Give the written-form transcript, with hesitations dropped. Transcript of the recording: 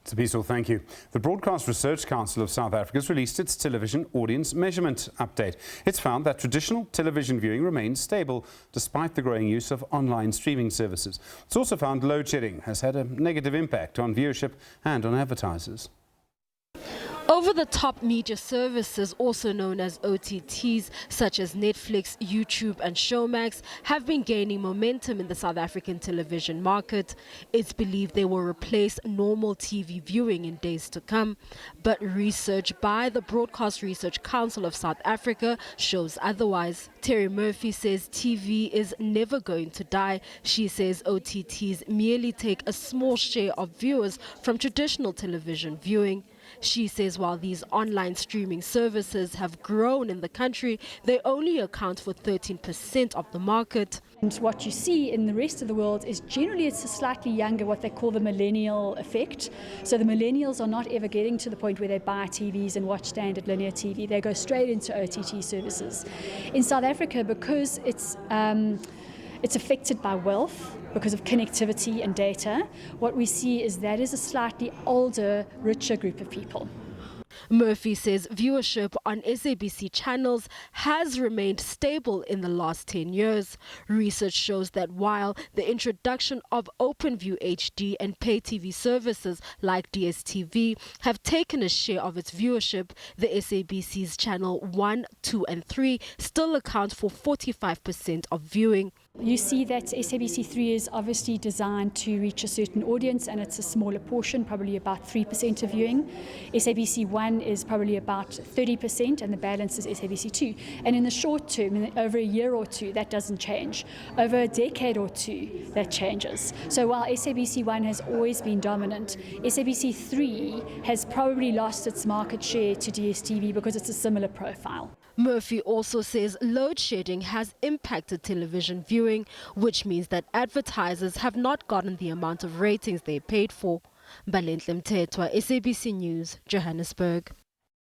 Tabiso, thank you. The Broadcast Research Council of South Africa has released its television audience measurement update. It's found that traditional television viewing remains stable despite the growing use of online streaming services. It's also found load shedding has had a negative impact on viewership and on advertisers. Over-the-top media services, also known as OTTs, such as Netflix, YouTube and Showmax, have been gaining momentum in the South African television market. It's believed they will replace normal TV viewing in days to come. But research by the Broadcast Research Council of South Africa shows otherwise. Terry Murphy says TV is never going to die. She says OTTs merely take a small share of viewers from traditional television viewing. She says while these online streaming services have grown in the country, they only account for 13% of the market. And what you see in the rest of the world is generally it's a slightly younger, what they call the millennial effect. So the millennials are not ever getting to the point where they buy TVs and watch standard linear TV. They go straight into OTT services. In South Africa, because it's affected by wealth, because of connectivity and data, what we see is that is a slightly older, richer group of people. Murphy says viewership on SABC channels has remained stable in the last 10 years. Research shows that while the introduction of OpenView HD and pay TV services like DSTV have taken a share of its viewership, the SABC's channel 1, 2 and 3 still account for 45% of viewing. You see that SABC3 is obviously designed to reach a certain audience, and it's a smaller portion, probably about 3% of viewing. SABC1 is probably about 30%, and the balance is SABC2. And in the short term, over a year or two, that doesn't change. Over a decade or two, that changes. So while SABC1 has always been dominant, SABC3 has probably lost its market share to DSTV because it's a similar profile. Murphy also says load shedding has impacted television viewing, which means that advertisers have not gotten the amount of ratings they paid for. Balenhle Mthethwa, SABC News, Johannesburg.